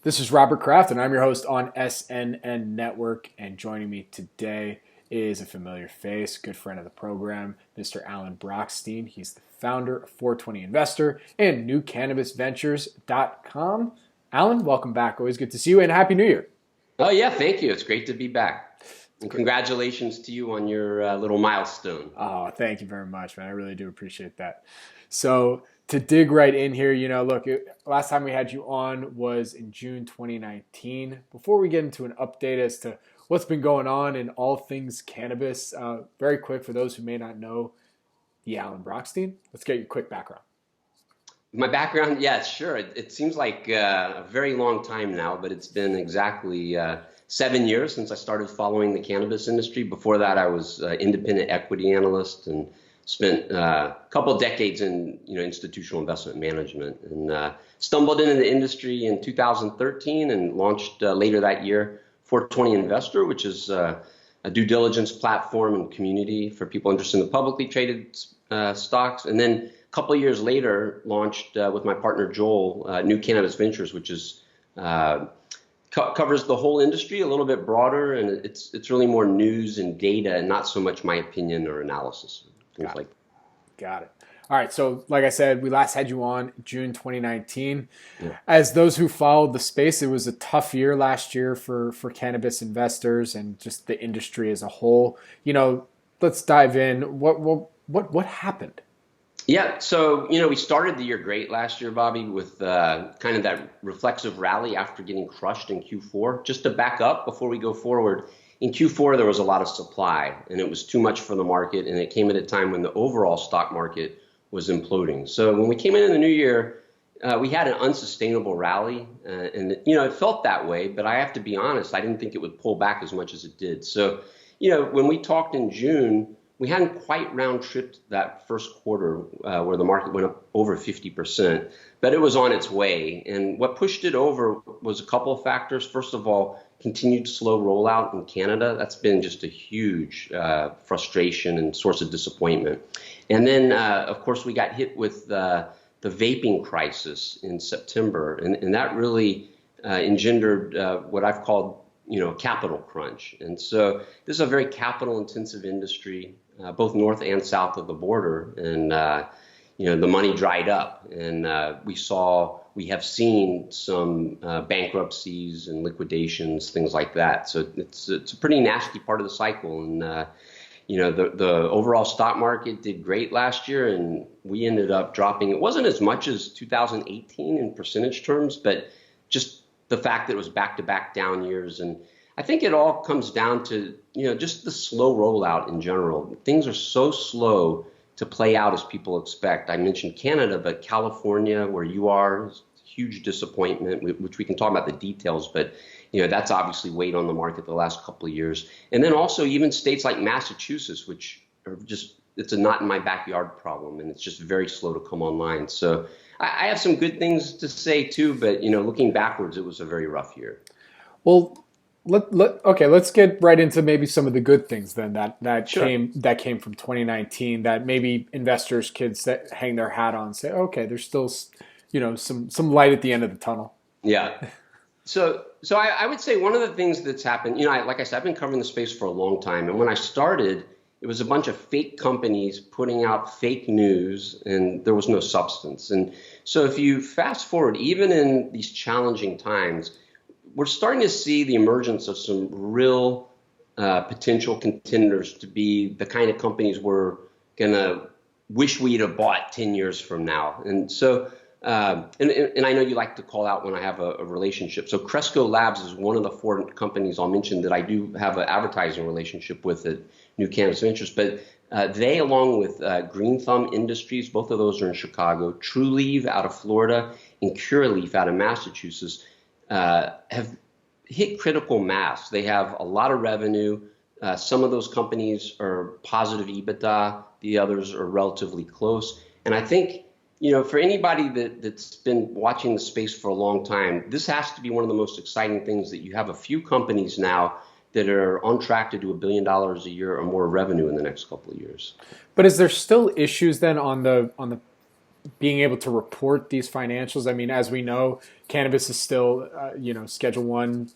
This is Robert Kraft, and I'm your host on SNN.Network. And joining me today is a familiar face, good friend of the program, Mr. Alan Brochstein. He's the founder of 420 Investor and newcannabisventures.com. Alan, welcome back. Always good to see you, and Happy New Year. Oh, yeah, thank you. It's great to be back. And congratulations to you on your little milestone. Oh, thank you very much, man. I really do appreciate that. So, to dig right in here, look, last time we had you on was in June 2019. Before we get into an update as to what's been going on in all things cannabis, very quick for those who may not know the Alan Brochstein, let's get your quick background. My background, yeah, sure. It seems like a very long time now, but it's been exactly 7 years since I started following the cannabis industry. Before that, I was an independent equity analyst and spent a couple of decades in institutional investment management, and stumbled into the industry in 2013 and launched later that year 420 Investor, which is a due diligence platform and community for people interested in the publicly traded stocks. And then a couple of years later, launched with my partner Joel, New Cannabis Ventures, which is covers the whole industry a little bit broader, and it's really more news and data, and not so much my opinion or analysis. Got it. All right. So like I said, we last had you on June 2019. Yeah. As those who followed the space, it was a tough year last year for cannabis investors and just the industry as a whole. Let's dive in. What happened? Yeah, so we started the year great last year, Bobby, with kind of that reflexive rally after getting crushed in Q4. Just to back up before we go forward, in Q4 there was a lot of supply, and it was too much for the market, and it came at a time when the overall stock market was imploding. So when we came in the new year, we had an unsustainable rally, and it felt that way. But I have to be honest, I didn't think it would pull back as much as it did. So when we talked in June, we hadn't quite round-tripped that first quarter where the market went up over 50%, but it was on its way. And what pushed it over was a couple of factors. First of all, continued slow rollout in Canada. That's been just a huge frustration and source of disappointment. And then, of course, we got hit with the vaping crisis in September, and that really engendered what I've called capital crunch. And so this is a very capital intensive industry, both north and south of the border. And, the money dried up, and we have seen some bankruptcies and liquidations, things like that. So it's a pretty nasty part of the cycle. And, the overall stock market did great last year, and we ended up dropping. It wasn't as much as 2018 in percentage terms, but just the fact that it was back-to-back down years. And I think it all comes down to, just the slow rollout in general. Things are so slow to play out as people expect. I mentioned Canada, but California, where you are, is a huge disappointment, which we can talk about the details, but that's obviously weighed on the market the last couple of years. And then also even states like Massachusetts, which are just, it's a not in my backyard problem, and it's just very slow to come online. So I have some good things to say too, but looking backwards, it was a very rough year. Well, let's get right into maybe some of the good things then that Sure. came from 2019 that maybe investors could hang their hat on and say, okay, there's still some light at the end of the tunnel. Yeah. So I would say one of the things that's happened, like I said, I've been covering the space for a long time, and when I started, it was a bunch of fake companies putting out fake news, and there was no substance. And so if you fast forward, even in these challenging times, we're starting to see the emergence of some real potential contenders to be the kind of companies we're going to wish we'd have bought 10 years from now. And so, and I know you like to call out when I have a relationship. So Cresco Labs is one of the 4 companies I'll mention that I do have an advertising relationship with at New Cannabis Ventures. But they, along with Green Thumb Industries, both of those are in Chicago, Trulieve out of Florida, and Curaleaf out of Massachusetts, have hit critical mass. They have a lot of revenue. Some of those companies are positive EBITDA. The others are relatively close. And I think, for anybody that's been watching the space for a long time, this has to be one of the most exciting things, that you have a few companies now that are on track to do $1 billion a year or more revenue in the next couple of years. But is there still issues then on the being able to report these financials? I mean, as we know, cannabis is still, Schedule One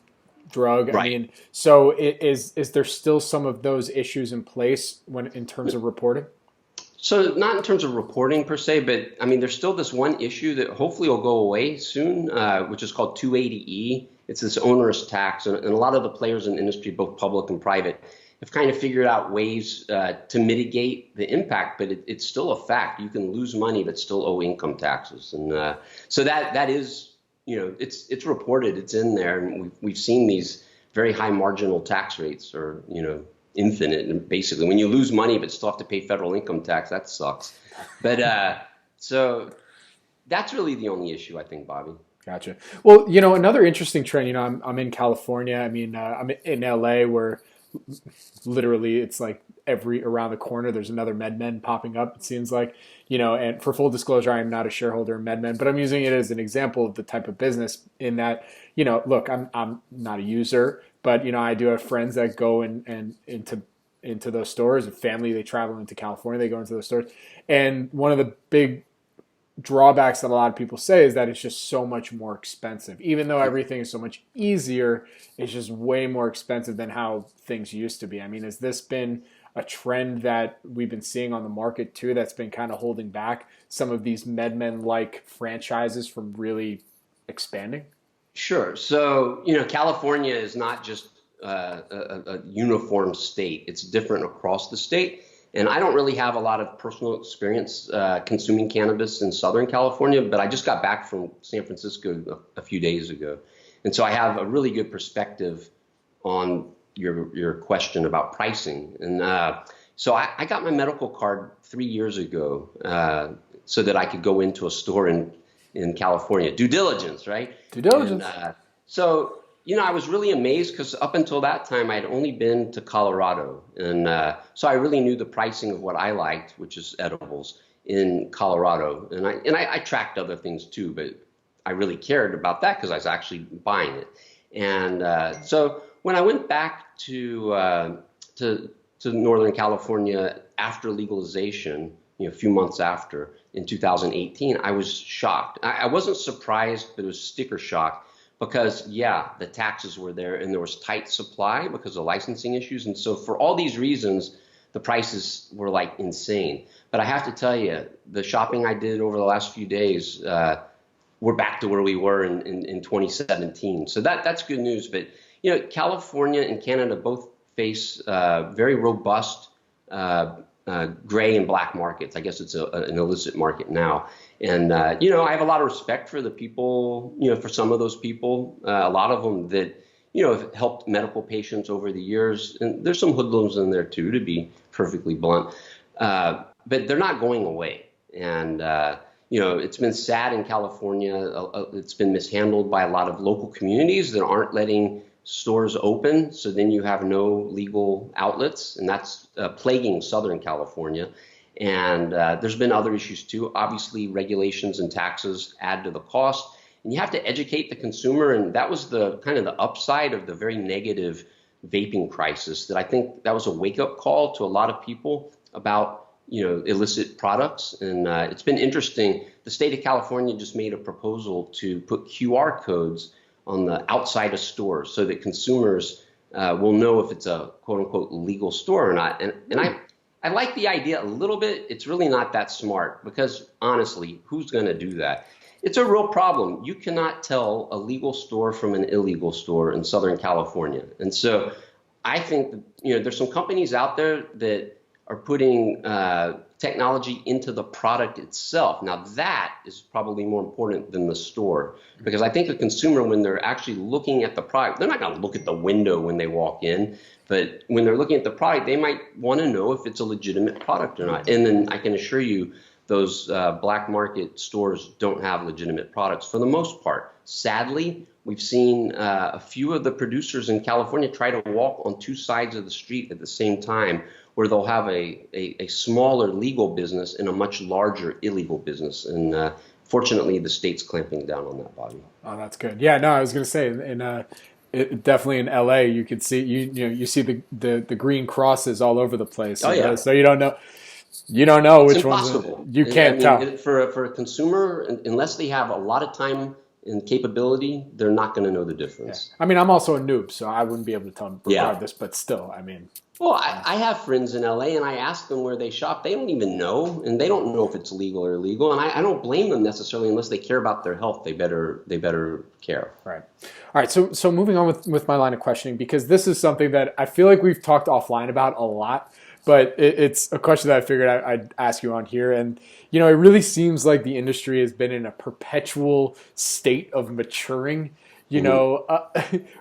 drug. I Right. mean, so is there still some of those issues in place when in terms of reporting? So not in terms of reporting per se, but I mean, there's still this one issue that hopefully will go away soon, which is called 280E. It's this onerous tax, and a lot of the players in the industry, both public and private, have kind of figured out ways to mitigate the impact, but it's still a fact. You can lose money but still owe income taxes, and so that is, it's reported, it's in there, and we've seen these very high marginal tax rates, or infinite, and basically when you lose money but still have to pay federal income tax, that sucks. But so that's really the only issue, I think, Bobby. Gotcha. Well, another interesting trend. I'm in California. I mean, I'm in LA, where literally it's like every around the corner there's another MedMen popping up, it seems like. And for full disclosure, I am not a shareholder in MedMen, but I'm using it as an example of the type of business in that, look, I'm not a user, but I do have friends that go and into those stores, and family, they travel into California, they go into those stores. And one of the big drawbacks that a lot of people say is that it's just so much more expensive. Even though everything is so much easier, it's just way more expensive than how things used to be. I mean, has this been a trend that we've been seeing on the market too, that's been kind of holding back some of these MedMen-like franchises from really expanding? Sure. So, California is not just a uniform state. It's different across the state. And I don't really have a lot of personal experience consuming cannabis in Southern California, but I just got back from San Francisco a few days ago. And so I have a really good perspective on your question about pricing. And so I got my medical card 3 years ago so that I could go into a store in California. Due diligence, right? Due diligence. And, so I was really amazed because up until that time, I had only been to Colorado. And so I really knew the pricing of what I liked, which is edibles, in Colorado. And I tracked other things too, but I really cared about that because I was actually buying it. And so when I went back to Northern California after legalization, a few months after, in 2018, I was shocked. I wasn't surprised, but it was sticker shock. Because, yeah, the taxes were there and there was tight supply because of licensing issues. And so for all these reasons, the prices were like insane. But I have to tell you, the shopping I did over the last few days, we're back to where we were in 2017. So that's good news. But, California and Canada both face very robust gray and black markets. I guess it's an illicit market now. And, I have a lot of respect for the people, for some of those people, a lot of them that, have helped medical patients over the years. And there's some hoodlums in there, too, to be perfectly blunt. But they're not going away. And, it's been sad in California. It's been mishandled by a lot of local communities that aren't letting stores open. So then you have no legal outlets. And that's plaguing Southern California. And there's been other issues too. Obviously, regulations and taxes add to the cost, and you have to educate the consumer. And that was the kind of the upside of the very negative vaping crisis. That I think that was a wake-up call to a lot of people about illicit products. And it's been interesting. The state of California just made a proposal to put QR codes on the outside of stores so that consumers will know if it's a quote-unquote legal store or not. And I like the idea a little bit. It's really not that smart because, honestly, who's going to do that? It's a real problem. You cannot tell a legal store from an illegal store in Southern California. And so I think there's some companies out there that are putting technology into the product itself. Now, that is probably more important than the store, because I think the consumer, when they're actually looking at the product, they're not going to look at the window when they walk in. But when they're looking at the product, they might want to know if it's a legitimate product or not. And then I can assure you those black market stores don't have legitimate products for the most part. Sadly, we've seen a few of the producers in California try to walk on two sides of the street at the same time, where they'll have a smaller legal business and a much larger illegal business. And fortunately, the state's clamping down on that, Bobby. Oh, that's good. Yeah, no, I was going to say, definitely in LA, you could see you see the green crosses all over the place. Oh, yeah. So you don't know. You don't know It's which ones impossible. you I can't mean, tell. for a consumer, unless they have a lot of time and capability, they're not going to know the Yeah. difference. I mean, I'm also a noob, so I wouldn't be able to tell them Yeah. regardless, but still, I mean, Well, uh, I have friends in LA and I ask them where they shop. They don't even know, and they don't know if it's legal or illegal. And I don't blame them necessarily unless they care about their health. They better care. right. All right. So moving on with my line of questioning, because this is something that I feel like we've talked offline about a lot, but it's a question that I figured I'd ask you on here. And, it really seems like the industry has been in a perpetual state of maturing. Hmm.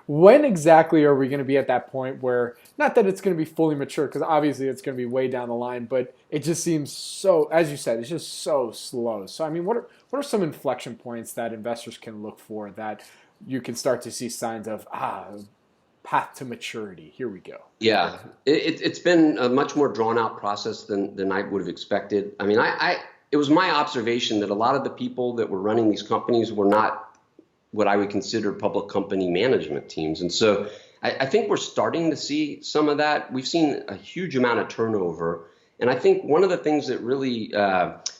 When exactly are we going to be at that point where, not that it's going to be fully mature, because obviously it's going to be way down the line, but it just seems so, as you said, it's just so slow. So, I mean, what are some inflection points that investors can look for that you can start to see signs of, path to maturity? Here we go. Yeah, it's been a much more drawn out process than I would have expected. I mean, it was my observation that a lot of the people that were running these companies were not what I would consider public company management teams. And so I think we're starting to see some of that. We've seen a huge amount of turnover. And I think one of the things that really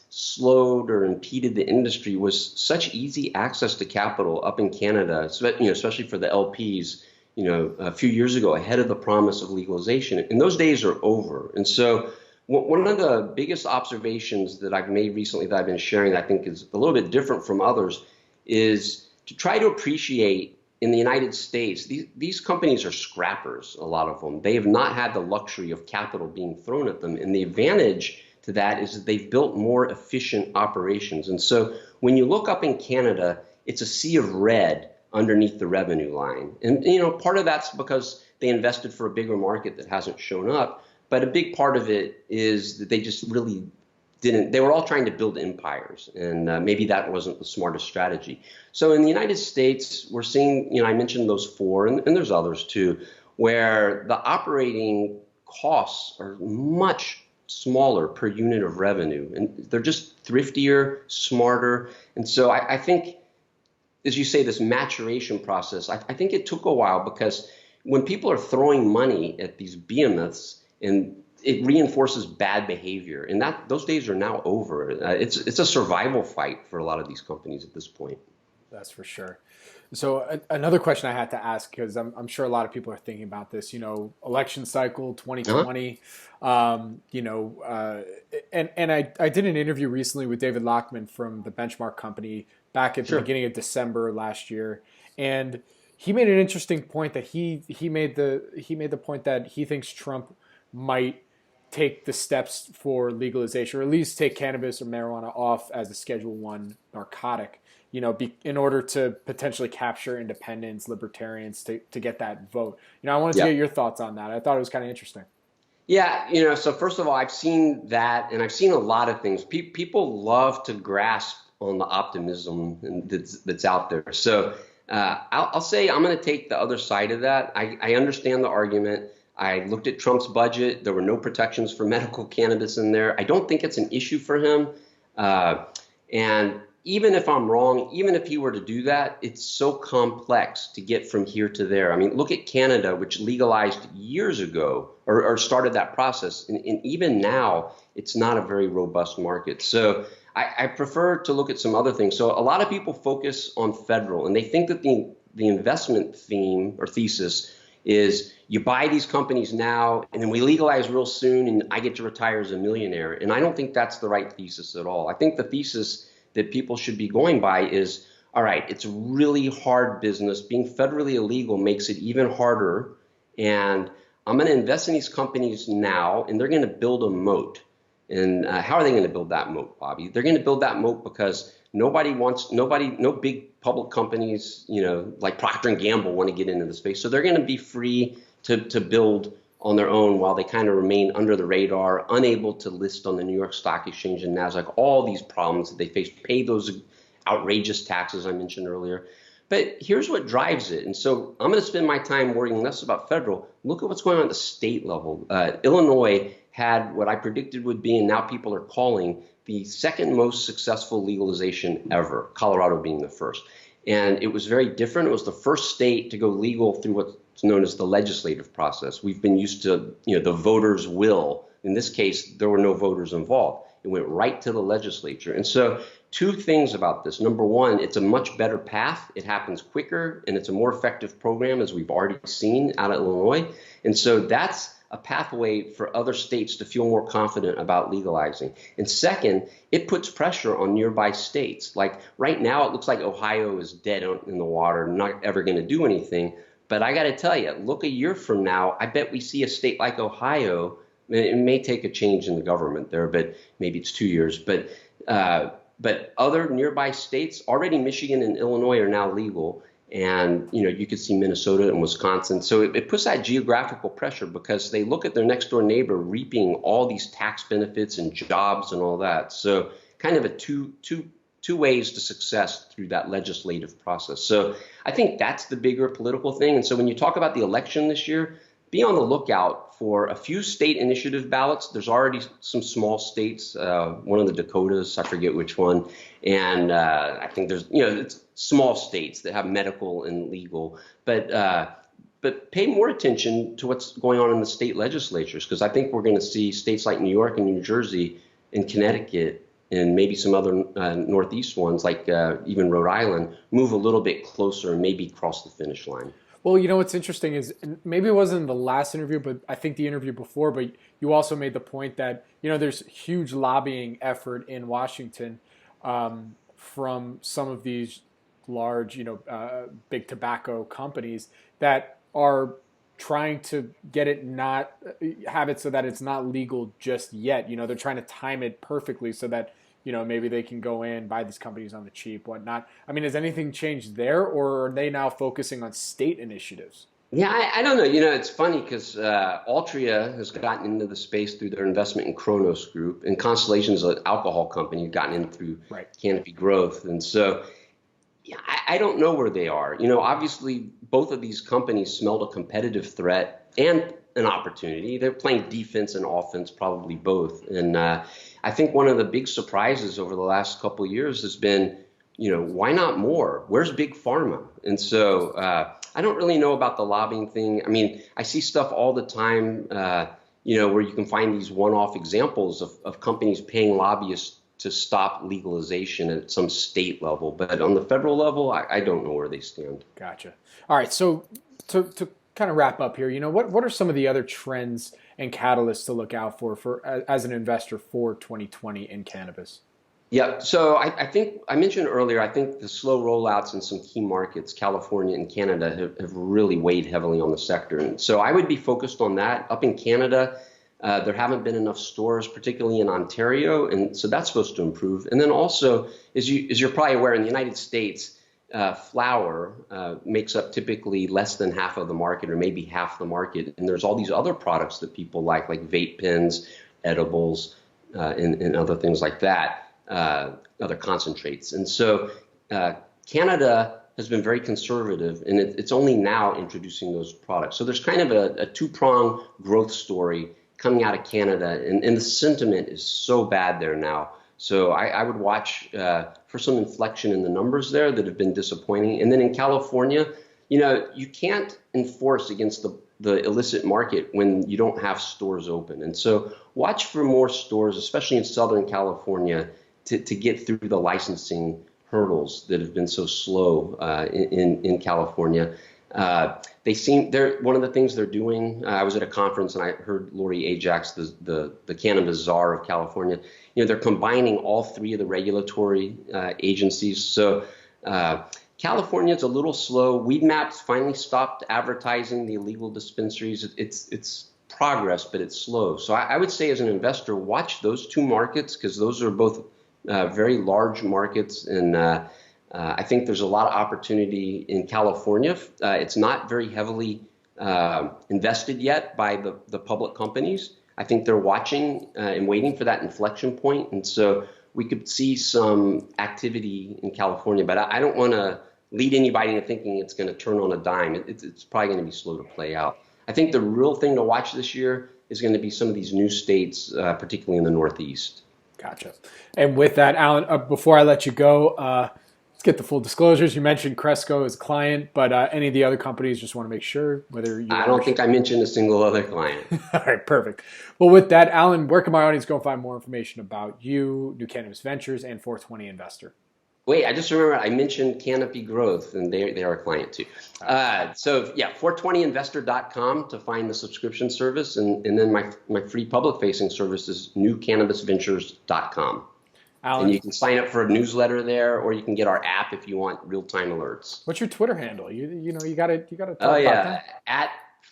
slowed or impeded the industry was such easy access to capital up in Canada, especially for the LPs, a few years ago ahead of the promise of legalization. And those days are over. And so one of the biggest observations that I've made recently that I've been sharing that I think is a little bit different from others is to try to appreciate in the United States, these companies are scrappers, a lot of them. They have not had the luxury of capital being thrown at them. And the advantage to that is that they've built more efficient operations. And so when you look up in Canada, it's a sea of red underneath the revenue line. And, part of that's because they invested for a bigger market that hasn't shown up. But a big part of it is that they just really didn't. They were all trying to build empires, and maybe that wasn't the smartest strategy. So in the United States, we're seeing, I mentioned those four, and there's others too, where the operating costs are much smaller per unit of revenue, and they're just thriftier, smarter. And so I think, as you say, this maturation process, I think it took a while because when people are throwing money at these behemoths, and it reinforces bad behavior, and those days are now over. It's a survival fight for a lot of these companies at this point. That's for sure. So another question I had to ask, because I'm sure a lot of people are thinking about this, election cycle Uh-huh. 2020, and I did an interview recently with David Lockman from the Benchmark Company back at the Sure. beginning of December last year, and he made an interesting point that he made the point that he thinks Trump might take the steps for legalization, or at least take cannabis or marijuana off as a Schedule One narcotic, in order to potentially capture independents, libertarians to get that vote. I wanted to Yeah. get your thoughts on that. I thought it was kind of interesting. Yeah. So first of all, I've seen that, and I've seen a lot of things. People love to grasp on the optimism that's out there. So I'll say I'm going to take the other side of that. I understand the argument. I looked at Trump's budget. There were no protections for medical cannabis in there. I don't think it's an issue for him. And even if I'm wrong, even if he were to do that, it's so complex to get from here to there. I mean, look at Canada, which legalized years ago or started that process. And even now, it's not a very robust market. So I prefer to look at some other things. So a lot of people focus on federal, and they think that the investment theme or thesis is you buy these companies now and then we legalize real soon and I get to retire as a millionaire. And I don't think that's the right thesis at all. I think the thesis that people should be going by is, all right, it's really hard business. Being federally illegal makes it even harder. And I'm going to invest in these companies now, and they're going to build a moat. And how are they going to build that moat, Bobby? They're going to build that moat because no big public companies, like Procter and Gamble want to get into the space. So they're going to be free to build on their own while they kind of remain under the radar, unable to list on the New York Stock Exchange and NASDAQ, all these problems that they face, pay those outrageous taxes I mentioned earlier. But here's what drives it. And so I'm going to spend my time worrying less about federal. Look at what's going on at the state level. Illinois had what I predicted would be, and now people are calling, the second most successful legalization ever, Colorado being the first. And it was very different. It was the first state to go legal through what's known as the legislative process. We've been used to, the voters' will in this case, there were no voters involved. It went right to the legislature. And so two things about this. Number one, it's a much better path. It happens quicker, and it's a more effective program, as we've already seen out of Illinois. And so that's a pathway for other states to feel more confident about legalizing. And second, it puts pressure on nearby states. Like right now, it looks like Ohio is dead in the water, not ever going to do anything. But I got to tell you, look a year from now, I bet we see a state like Ohio. It may take a change in the government there, but maybe it's 2 years. But other nearby states, already Michigan and Illinois are now legal. And, you could see Minnesota and Wisconsin. So it puts that geographical pressure because they look at their next door neighbor reaping all these tax benefits and jobs and all that. So kind of a two ways to success through that legislative process. So I think that's the bigger political thing. And so when you talk about the election this year, be on the lookout for a few state initiative ballots. There's already some small states, one of the Dakotas, I forget which one. And I think there's, it's small states that have medical and legal. But pay more attention to what's going on in the state legislatures, because I think we're going to see states like New York and New Jersey and Connecticut and maybe some other Northeast ones like even Rhode Island move a little bit closer and maybe cross the finish line. Well, what's interesting is, maybe it wasn't the last interview, but I think the interview before, but you also made the point that, there's huge lobbying effort in Washington from some of these large, big tobacco companies that are trying to get it have it so that it's not legal just yet. They're trying to time it perfectly so that, maybe they can go in, buy these companies on the cheap, whatnot. I mean, has anything changed there, or are they now focusing on state initiatives? Yeah, I don't know. It's funny because Altria has gotten into the space through their investment in Kronos Group, and Constellation is an alcohol company gotten in through Canopy Growth. And so I don't know where they are. Obviously, both of these companies smelled a competitive threat and an opportunity. They're playing defense and offense, probably both. And I think one of the big surprises over the last couple of years has been, why not more? Where's Big Pharma? And so I don't really know about the lobbying thing. I mean, I see stuff all the time, where you can find these one-off examples of companies paying lobbyists to stop legalization at some state level. But on the federal level, I don't know where they stand. Gotcha. All right. So to kind of wrap up here, what are some of the other trends and catalysts to look out for as an investor for 2020 in cannabis? Yeah. So I think I mentioned earlier, I think the slow rollouts in some key markets, California and Canada, have really weighed heavily on the sector. And so I would be focused on that. Up in Canada, there haven't been enough stores, particularly in Ontario, and so that's supposed to improve. And then also, as you're probably aware, in the United States, flower makes up typically less than half of the market, or maybe half the market. And there's all these other products that people like vape pens, edibles, and other things like that, other concentrates. And so Canada has been very conservative, and it's only now introducing those products. So there's kind of a two-pronged growth story coming out of Canada, and the sentiment is so bad there now. So I would watch for some inflection in the numbers there that have been disappointing. And then in California, you can't enforce against the illicit market when you don't have stores open. And so watch for more stores, especially in Southern California, to get through the licensing hurdles that have been so slow in California. They're one of the things they're doing. I was at a conference and I heard Lori Ajax, the cannabis czar of California. They're combining all three of the regulatory agencies. So California's a little slow. Weedmaps finally stopped advertising the illegal dispensaries. It's progress, but it's slow. So I would say, as an investor, watch those two markets, because those are both very large markets, and I think there's a lot of opportunity in California. It's not very heavily invested yet by the public companies. I think they're watching and waiting for that inflection point. And so we could see some activity in California, but I don't want to lead anybody into thinking it's going to turn on a dime. It's probably going to be slow to play out. I think the real thing to watch this year is going to be some of these new states, particularly in the Northeast. Gotcha. And with that, Alan, before I let you go, it's get the full disclosures. You mentioned Cresco as a client, but any of the other companies, just want to make sure whether you. I don't think I mentioned a single other client. All right, perfect. Well, with that, Alan, where can my audience go find more information about you, New Cannabis Ventures, and 420 Investor? Wait, I just remember I mentioned Canopy Growth, and they are a client too. So yeah, 420investor.com to find the subscription service, and then my free public-facing service is newcannabisventures.com. Alan, and you can sign up for a newsletter there, or you can get our app if you want real-time alerts. What's your Twitter handle? You gotta talk about that. At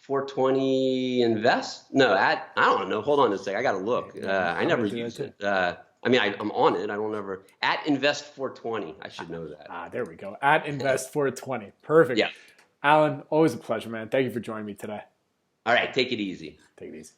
420invest. No, I don't know. Hold on a sec. I gotta look. I never use it. I'm on it. I don't ever. At Invest420. I should know that. There we go. At Invest420. Perfect. Yeah. Alan, always a pleasure, man. Thank you for joining me today. All right. Take it easy. Take it easy.